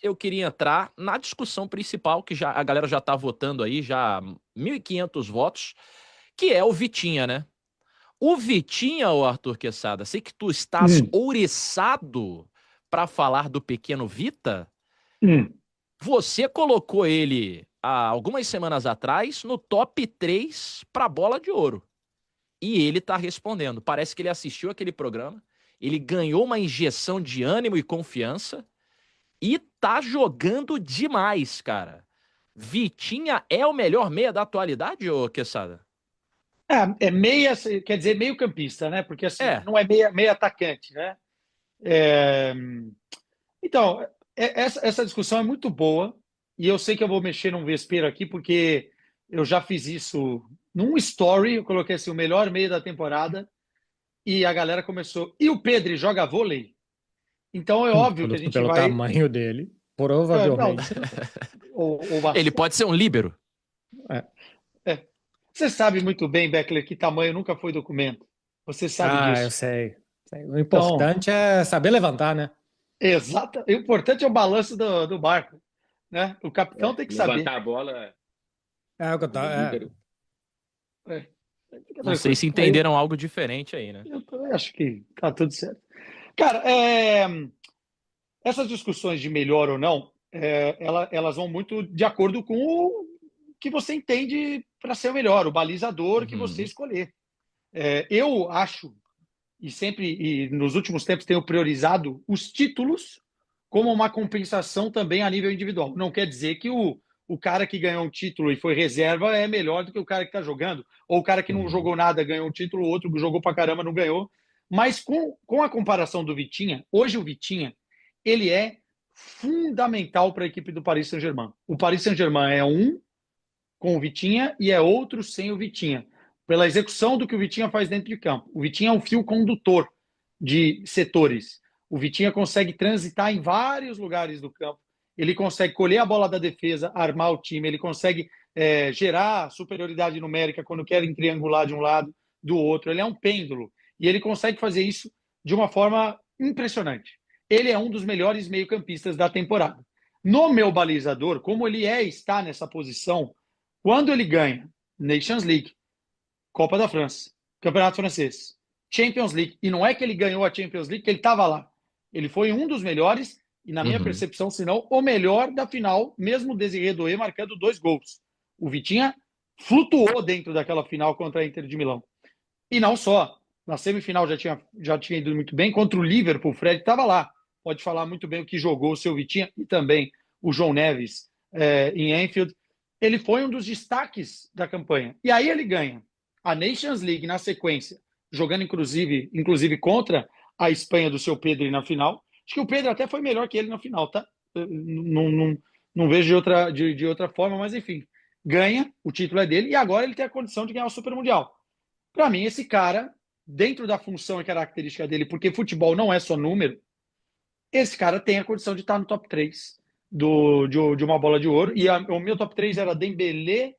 eu queria entrar na discussão principal, que já a galera já tá votando aí, já 1.500 votos, que é o Vitinha, né? O Vitinha, ô Arthur Quesada, sei que tu estás Hum, ouriçado para falar do pequeno Vita. hum. Você colocou ele há algumas semanas atrás no top 3 para bola de ouro. E ele tá respondendo. Parece que ele assistiu aquele programa, ele ganhou uma injeção de ânimo e confiança e tá jogando demais, cara. Vitinha é o melhor meia da atualidade, ô Quesada? É meia, quer dizer, meio campista, né? Porque assim, É. não é meia atacante, né? É, Então, essa discussão é muito boa e eu sei que eu vou mexer num vespeiro aqui porque eu já fiz isso num story, eu coloquei assim, o melhor meio da temporada e a galera começou. E o Pedri joga vôlei? Então é óbvio que a gente Pelo vai. tamanho dele, Não, provavelmente não. ou Ele pode ser um líbero. É. é. Você sabe muito bem, Beckler, que tamanho nunca foi documento. Você sabe Ah, eu disso. sei. O Então, importante é saber levantar, né? exato. O importante é o balanço do barco, né? O capitão tem que saber. Levantar a bola É o que eu como tá. líbero. É, fica Não sei tranquilo. se Aí entenderam algo diferente aí, né? eu também acho que tá tudo certo. Cara, essas discussões de melhor ou não, elas vão muito de acordo com o que você entende para ser o melhor, o balizador que você Uhum. escolher. Eu acho, e nos últimos tempos tenho priorizado os títulos como uma compensação também a nível individual. Não quer dizer que o cara que ganhou um título e foi reserva é melhor do que o cara que está jogando, ou o cara que não Uhum. jogou nada ganhou um título, o outro jogou para caramba não ganhou. Mas com a comparação do Vitinha, hoje o Vitinha ele é fundamental para a equipe do Paris Saint-Germain. O Paris Saint-Germain é um com o Vitinha e é outro sem o Vitinha, pela execução do que o Vitinha faz dentro de campo. O Vitinha é um fio condutor de setores. O Vitinha consegue transitar em vários lugares do campo. Ele consegue colher a bola da defesa, armar o time, ele consegue gerar superioridade numérica quando querem triangular de um lado, do outro. Ele é um pêndulo e ele consegue fazer isso de uma forma impressionante. Ele é um dos melhores meio-campistas da temporada. No meu balizador, como ele está nessa posição, quando ele ganha Nations League, Copa da França, Campeonato Francês, Champions League, e não é que ele ganhou a Champions League, que ele estava lá. Ele foi um dos melhores, e na minha Uhum. percepção, se não o melhor da final, mesmo o Desiré Doué marcando 2 gols. O Vitinha flutuou dentro daquela final contra a Inter de Milão. E não só, na semifinal já tinha ido muito bem, contra o Liverpool, o Fred estava lá. Pode falar muito bem o que jogou o seu Vitinha e também o João Neves em Anfield. Ele foi um dos destaques da campanha. E aí ele ganha a Nations League na sequência, jogando inclusive contra a Espanha do seu Pedro na final. Acho que o Pedro até foi melhor que ele na final, tá? Não vejo de outra forma, mas enfim. Ganha, o título é dele, e agora ele tem a condição de ganhar o Super Mundial. Para mim, esse cara, dentro da função e característica dele, porque futebol não é só número, esse cara tem a condição de estar no top 3 de uma bola de ouro. E o meu top 3 era Dembélé,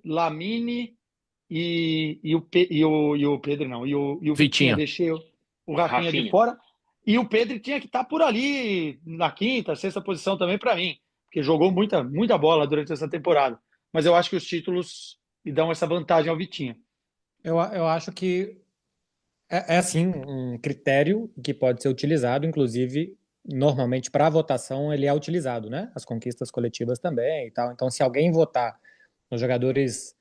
Lamine e o Pedro, não. E o Vitinha, Vitinha. deixei o Rafinha de Rafinha. fora. E o Pedro tinha que estar por ali na quinta, sexta posição também para mim, porque jogou muita bola durante essa temporada. Mas eu acho que os títulos me dão essa vantagem ao Vitinha. Eu acho que é assim um critério que pode ser utilizado, inclusive, normalmente para votação ele é utilizado, né? As conquistas coletivas também e tal. Então, se alguém votar nos jogadores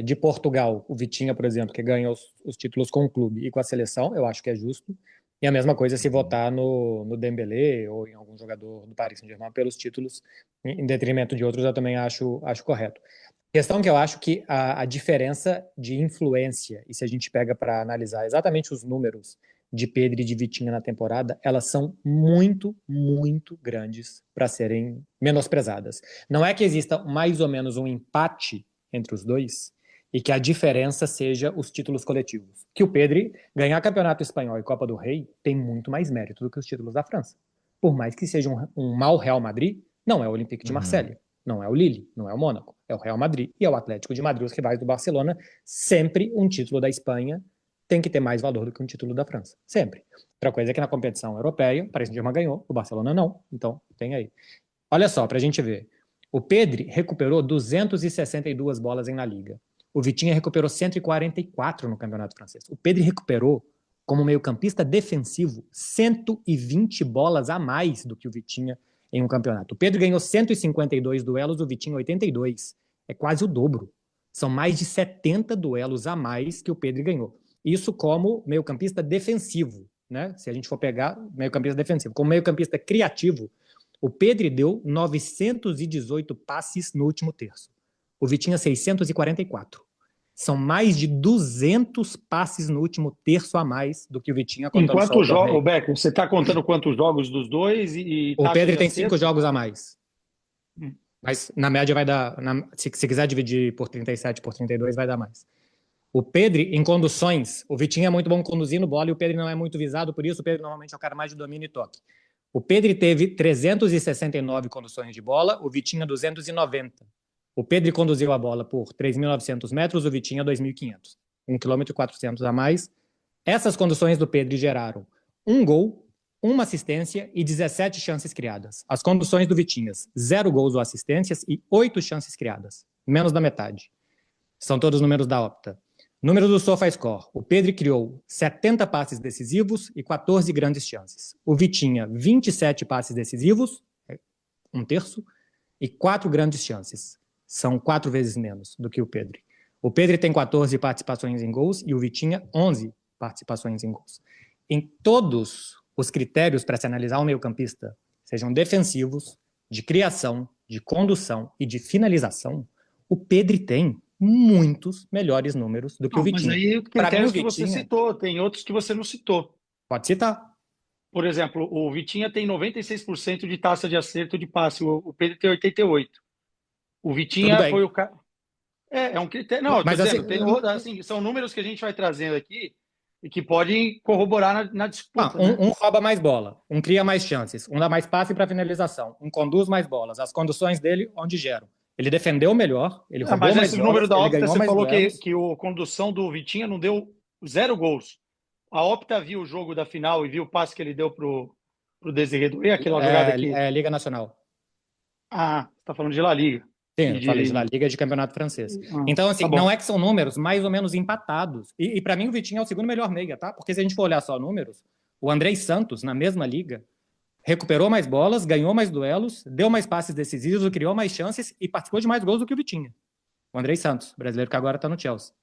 de Portugal, o Vitinha, por exemplo, que ganha os títulos com o clube e com a seleção, eu acho que é justo. E a mesma coisa se Uhum. votar no Dembélé ou em algum jogador do Paris Saint-Germain pelos títulos, em detrimento de outros, eu também acho correto. Questão que eu acho que a diferença de influência, e se a gente pega para analisar exatamente os números de Pedro e de Vitinha na temporada, elas são muito, muito grandes para serem menosprezadas. Não é que exista mais ou menos um empate entre os dois e que a diferença seja os títulos coletivos. Que o Pedro ganhar Campeonato Espanhol e Copa do Rei tem muito mais mérito do que os títulos da França. Por mais que seja um mau Real Madrid, não é o Olympique de Uhum. Marselha. Não é o Lille, não é o Mônaco, é o Real Madrid e é o Atlético de Madrid, os rivais do Barcelona. Sempre um título da Espanha tem que ter mais valor do que um título da França. Sempre. Outra coisa é que na competição europeia, o Paris Saint-Germain ganhou, o Barcelona não. Então, tem aí. Olha só, para a gente ver. O Pedri recuperou 262 bolas em La Liga. O Vitinha recuperou 144 no Campeonato Francês. O Pedri recuperou, como meio-campista defensivo, 120 bolas a mais do que o Vitinha em um campeonato. O Pedri ganhou 152 duelos, o Vitinha 82. É quase o dobro. São mais de 70 duelos a mais que o Pedri ganhou. Isso como meio-campista defensivo, né? Se a gente for pegar meio-campista defensivo. Como meio-campista criativo, o Pedri deu 918 passes no último terço. O Vitinha 644. São mais de 200 passes no último terço a mais do que o Vitinha. Em quantos jogos, Becker? Você está contando quantos jogos dos dois? O Pedri tem 5 jogos a mais. Mas na média vai dar... Se quiser dividir por 37, por 32, vai dar mais. O Pedri, em conduções, o Vitinha é muito bom conduzindo bola e o Pedri não é muito visado, por isso o Pedri normalmente é o cara mais de domínio e toque. O Pedri teve 369 conduções de bola, o Vitinha 290. O Pedri conduziu a bola por 3.900 metros, o Vitinha 2.500. 1,4 km a mais. Essas conduções do Pedri geraram um gol, uma assistência e 17 chances criadas. As conduções do Vitinha, 0 gols ou assistências e 8 chances criadas. Menos da metade. São todos números da Opta. Número do SofaScore. O Pedri criou 70 passes decisivos e 14 grandes chances. O Vitinha, 27 passes decisivos, um terço, e 4 grandes chances. São 4 vezes menos do que o Pedri. O Pedri tem 14 participações em gols e o Vitinha 11 participações em gols. Em todos os critérios para se analisar um meio-campista, sejam defensivos, de criação, de condução e de finalização, o Pedri tem muitos melhores números do que o Vitinha. Mas aí critérios que você citou, tem outros que você não citou. Pode citar. Por exemplo, o Vitinha tem 96% de taxa de acerto de passe, o Pedro tem 88%. O Vitinha foi o cara... É um critério... Não, eu tô dizendo, assim, são números que a gente vai trazendo aqui e que podem corroborar na disputa. Um rouba mais bola, um cria mais chances, um dá mais passe para finalização, um conduz mais bolas. As conduções dele, onde geram. Ele defendeu melhor, ele roubou mais bolas. Mas esse número da Opta, você falou que a condução do Vitinha não deu 0 gols. A Opta viu o jogo da final e viu o passe que ele deu pro Desiré Doué, aquela jogada aqui. É Liga Nacional. Ah, você tá falando de La Liga. Sim, eu falei de La Liga de campeonato francês. Então, assim, não é que são números mais ou menos empatados. E para mim o Vitinha é o segundo melhor meia, tá? Porque se a gente for olhar só números, o Andrei Santos, na mesma liga, recuperou mais bolas, ganhou mais duelos, deu mais passes decisivos, criou mais chances e participou de mais gols do que o Vitinha. O Andrei Santos, brasileiro que agora tá no Chelsea.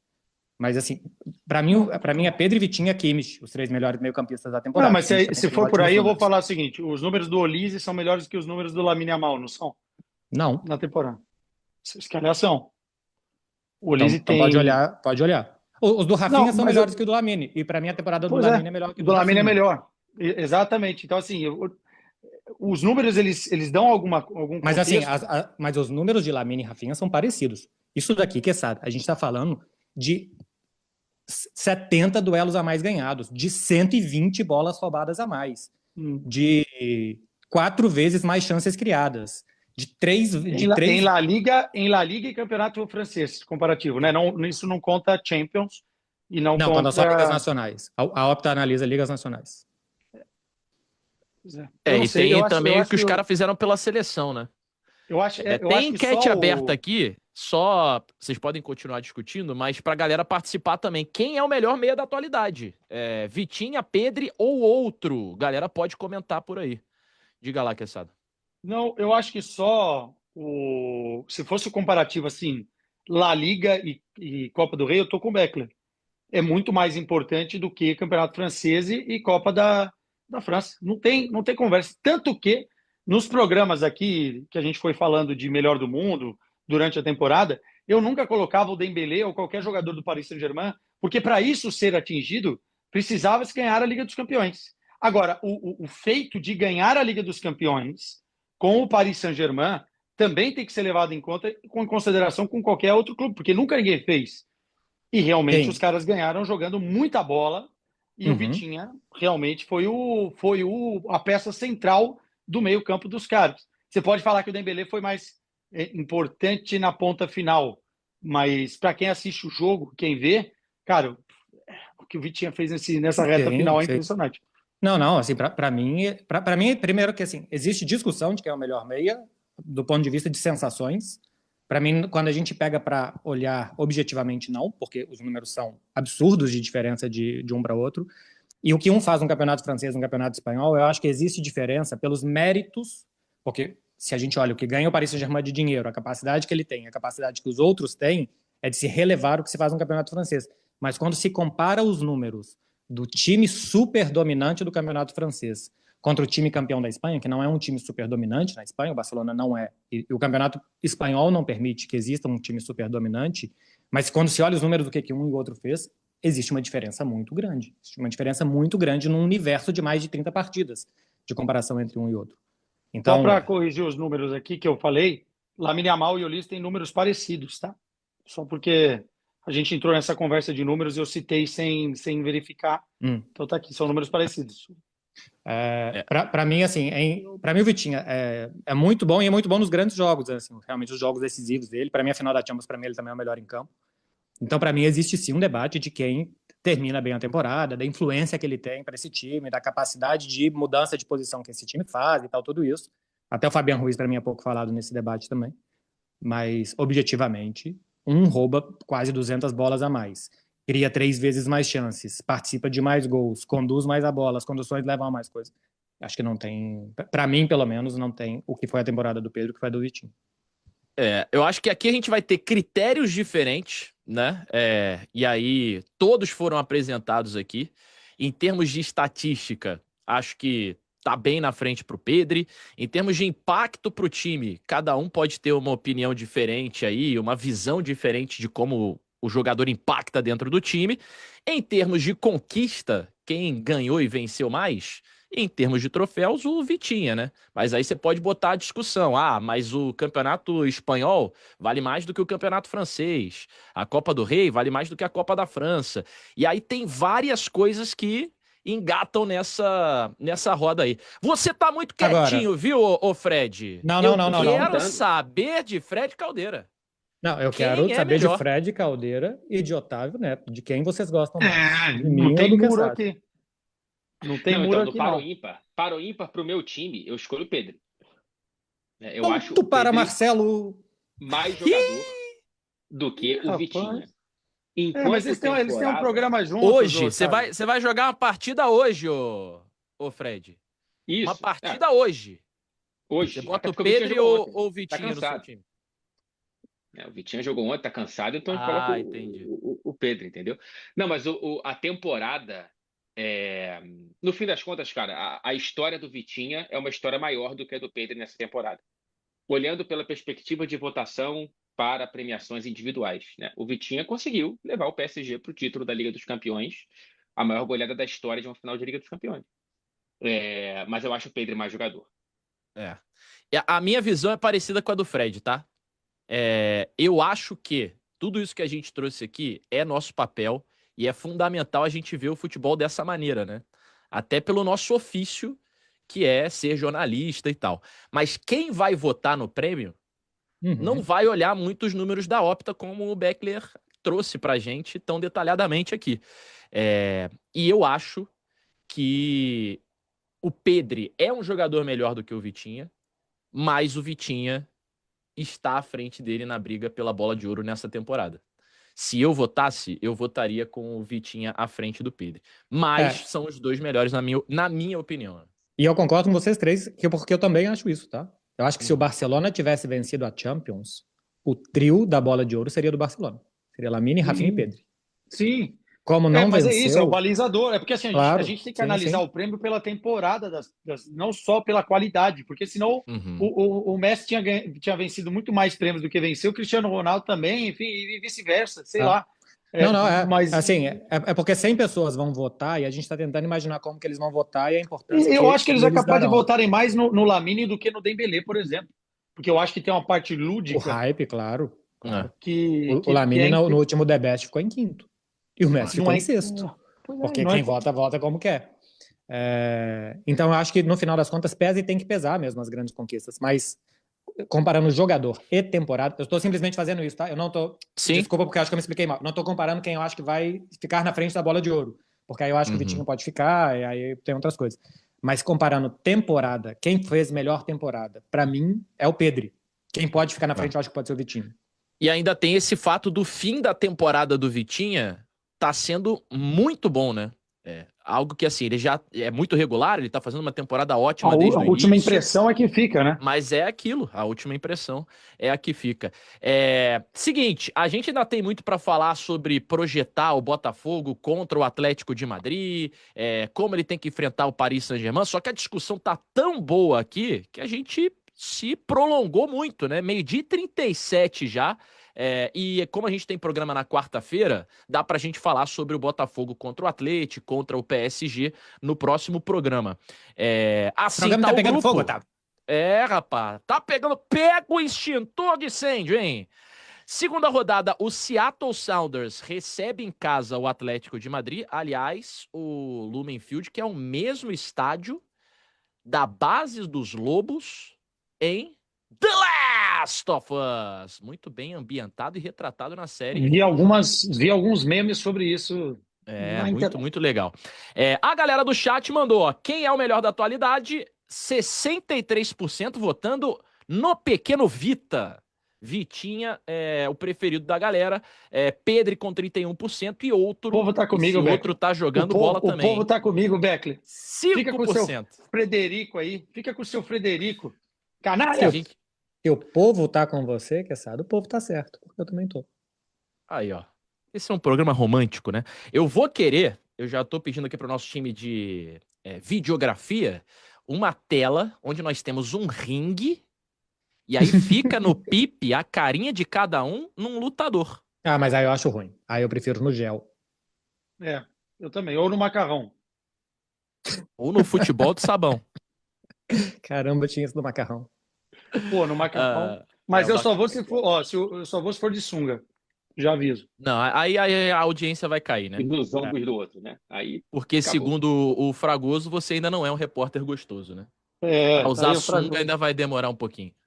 Mas, assim, para mim é Pedro e Vitinha Kimmich, os 3 melhores meio-campistas da temporada. Não, mas se for por aí, eu vou falar o seguinte, os números do Olise são melhores que os números do Lamine Yamal, não são? Não. Na temporada. Se calhar são. O Olise então, tem... Pode olhar. Os do Rafinha são melhores que o do Lamine. E para mim a temporada do Lamine é melhor que o do Lamine. Rafinha. É melhor. Exatamente. Então, assim, os números, eles dão algum Mas, contexto. assim, mas os números de Lamine e Rafinha são parecidos. Isso daqui, Quesada, a gente está falando de 70 duelos a mais ganhados, de 120 bolas roubadas a mais, de 4 vezes mais chances criadas. Em La Liga e Campeonato Francês, comparativo, né? Não, isso não conta Champions e não conta... Não, só ligas nacionais. A Opta analisa ligas nacionais. E tem também o que os caras fizeram pela seleção, né? Tem enquete aberta aqui, só vocês podem continuar discutindo, mas pra galera participar também. Quem é o melhor meia da atualidade? Vitinha, Pedri ou outro? Galera pode comentar por aí. Diga lá, Quesada. Não, eu acho que só se fosse o comparativo assim, La Liga e Copa do Rei, eu tô com o Beckler. É muito mais importante do que Campeonato Francês e Copa da França. Não tem conversa. Tanto que nos programas aqui que a gente foi falando de melhor do mundo durante a temporada, eu nunca colocava o Dembélé ou qualquer jogador do Paris Saint-Germain, porque para isso ser atingido, precisava-se ganhar a Liga dos Campeões. Agora, o feito de ganhar a Liga dos Campeões com o Paris Saint-Germain também tem que ser levado em consideração com qualquer outro clube, porque nunca ninguém fez. E realmente os caras ganharam jogando muita bola e o Vitinha realmente foi a peça central do meio-campo dos caras. Você pode falar que o Dembélé foi mais importante na ponta final, mas para quem assiste o jogo, quem vê, cara, o que o Vitinha fez nessa reta final é impressionante. Não, assim, para mim, primeiro que assim, existe discussão de quem é o melhor meia, do ponto de vista de sensações. Para mim, quando a gente pega para olhar objetivamente, não, porque os números são absurdos de diferença de um para outro. E o que um faz no campeonato francês, no campeonato espanhol, eu acho que existe diferença pelos méritos, porque se a gente olha o que ganha o Paris Saint-Germain de dinheiro, a capacidade que ele tem, a capacidade que os outros têm, é de se relevar o que se faz no campeonato francês. Mas quando se compara os números do time super dominante do campeonato francês contra o time campeão da Espanha, que não é um time super dominante na Espanha, o Barcelona não é, e o campeonato espanhol não permite que exista um time super dominante, mas quando se olha os números do que um e o outro fez, existe uma diferença muito grande. Existe uma diferença muito grande num universo de mais de 30 partidas de comparação entre um e outro. Então, só para corrigir os números aqui que eu falei, Lamine Yamal e Ulisses têm números parecidos, tá? Só porque a gente entrou nessa conversa de números e eu citei sem verificar. Então tá aqui, são números parecidos. Para mim, assim, para mim o Vitinha é muito bom e é muito bom nos grandes jogos, assim, realmente os jogos decisivos dele. Para mim, a final da Champions, para mim ele também é o melhor em campo. Então, para mim, existe sim um debate de quem termina bem a temporada, da influência que ele tem para esse time, da capacidade de mudança de posição que esse time faz e tal, tudo isso. Até o Fabian Ruiz, para mim, é pouco falado nesse debate também. Mas, objetivamente, um rouba quase 200 bolas a mais, cria 3 vezes mais chances, participa de mais gols, conduz mais a bola, as conduções levam a mais coisas. Acho que não tem, para mim, pelo menos, não tem o que foi a temporada do Pedro, o que foi a do Vitinho. Eu acho que aqui a gente vai ter critérios diferentes, né? E aí todos foram apresentados aqui. Em termos de estatística, acho que tá bem na frente pro Pedri. Em termos de impacto pro time, cada um pode ter uma opinião diferente aí, uma visão diferente de como o jogador impacta dentro do time. Em termos de conquista, quem ganhou e venceu mais? Em termos de troféus, o Vitinha, né? Mas aí você pode botar a discussão. Mas o campeonato espanhol vale mais do que o campeonato francês. A Copa do Rei vale mais do que a Copa da França. E aí tem várias coisas que engatam nessa roda aí. Você tá muito quietinho, Agora, viu, ô Fred? Não. Eu quero saber de Fred Caldeira. Não, eu quero saber de Fred Caldeira e de Otávio Neto, de quem vocês gostam mais. De mim não tem ou do muro Cassado. aqui. Não tem muro aqui, não. Para o ímpar, pro meu time, eu escolho o Pedro. Eu Ponto acho o para Pedro Marcelo mais jogador do que o Vitinha. Mas eles têm um programa juntos. Hoje, você vai jogar uma partida hoje, ô Fred. Isso. Uma partida hoje. Hoje. Você bota o Pedro ou o Vitinho no seu time? O Vitinha jogou ontem, tá cansado, então a gente coloca o Pedro, entendeu? Não, mas a temporada, no fim das contas, cara, a história do Vitinha é uma história maior do que a do Pedro nessa temporada. Olhando pela perspectiva de votação para premiações individuais, né? O Vitinha conseguiu levar o PSG para o título da Liga dos Campeões, a maior goleada da história de uma final de Liga dos Campeões. Mas eu acho o Pedro mais jogador. A minha visão é parecida com a do Fred, tá? Eu acho que tudo isso que a gente trouxe aqui é nosso papel e é fundamental a gente ver o futebol dessa maneira, né? Até pelo nosso ofício, que é ser jornalista e tal. Mas quem vai votar no prêmio não vai olhar muito os números da Opta, como o Beckler trouxe pra gente tão detalhadamente aqui. E eu acho que o Pedri é um jogador melhor do que o Vitinha, mas o Vitinha está à frente dele na briga pela bola de ouro nessa temporada. Se eu votasse, eu votaria com o Vitinha à frente do Pedri. Mas são os dois melhores na minha opinião. E eu concordo com vocês três, porque eu também acho isso, tá? Eu acho que se o Barcelona tivesse vencido a Champions, o trio da bola de ouro seria do Barcelona. Seria Lamine, Rafinha e Pedri. Sim. Como não mas venceu... é isso, é o balizador. É porque assim, a gente tem que analisar sim. o prêmio pela temporada, não só pela qualidade, porque senão o Messi tinha vencido muito mais prêmios do que venceu, o Cristiano Ronaldo também, enfim, e vice-versa, sei lá. Mas assim, é porque 100 pessoas vão votar e a gente está tentando imaginar como que eles vão votar e a importância eu acho que eles é capaz darão. de votarem mais no Lamine do que no Dembélé, por exemplo. Porque eu acho que tem uma parte lúdica. O hype, claro. O Lamine no último The Best ficou em quinto. E o Messi ficou em sexto. Porque quem vota como quer. Então eu acho que no final das contas pesa e tem que pesar mesmo as grandes conquistas. Mas comparando jogador e temporada, eu estou simplesmente fazendo isso, tá? Eu não tô... Desculpa porque eu acho que eu me expliquei mal. Não estou comparando quem eu acho que vai ficar na frente da bola de ouro. Porque aí eu acho que o Vitinho pode ficar, e aí tem outras coisas. Mas comparando temporada, quem fez melhor temporada, para mim, é o Pedri. Quem pode ficar na frente, eu acho que pode ser o Vitinho. E ainda tem esse fato do fim da temporada do Vitinha tá sendo muito bom, né? Algo que, assim, ele já é muito regular, ele tá fazendo uma temporada ótima desde o início. A última impressão é que fica, né? Mas é aquilo, a última impressão é a que fica. Seguinte, a gente ainda tem muito para falar sobre projetar o Botafogo contra o Atlético de Madrid, como ele tem que enfrentar o Paris Saint-Germain, só que a discussão tá tão boa aqui que a gente se prolongou muito, né? 12h37 já. E como a gente tem programa na quarta-feira, dá pra gente falar sobre o Botafogo contra o Atlético, contra o PSG no próximo programa. Assim, o programa tá pegando grupo. fogo, Otávio. Rapaz, tá pegando. Pega o extintor de incêndio, hein? Segunda rodada, o Seattle Sounders recebe em casa o Atlético de Madrid. Aliás, o Lumen Field, que é o mesmo estádio da base dos Lobos em The Last of Us. Muito bem ambientado e retratado na série. Vi alguns memes sobre isso. Muito legal. A galera do chat mandou, ó, quem é o melhor da atualidade? 63% votando no Pequeno Vita. Vitinha é o preferido da galera. Pedro com 31% e outro. O povo tá comigo, Beckler. Outro tá jogando bola também. O povo tá comigo, Beckler. 5%. Fica com o seu Frederico aí. Fica com o seu Frederico. Canalha! Se o povo tá com você, Quesada, o povo tá certo. Porque eu também tô. Aí, ó. Esse é um programa romântico, né? Eu já tô pedindo aqui pro nosso time de videografia, uma tela onde nós temos um ringue e aí fica no pipe a carinha de cada um num lutador. Ah, mas aí eu acho ruim. Aí eu prefiro no gel. Eu também. Ou no macarrão. Ou no futebol de sabão. Caramba, tinha isso do macarrão. Pô, no macarrão. Mas eu só vou se for, eu só vou se for de sunga. Já aviso. Não, aí a audiência vai cair, né? E nos ombros do outro, né? Aí. Porque, acabou. Segundo o Fragoso, você ainda não é um repórter gostoso, né? Pra usar sunga ainda vai demorar um pouquinho.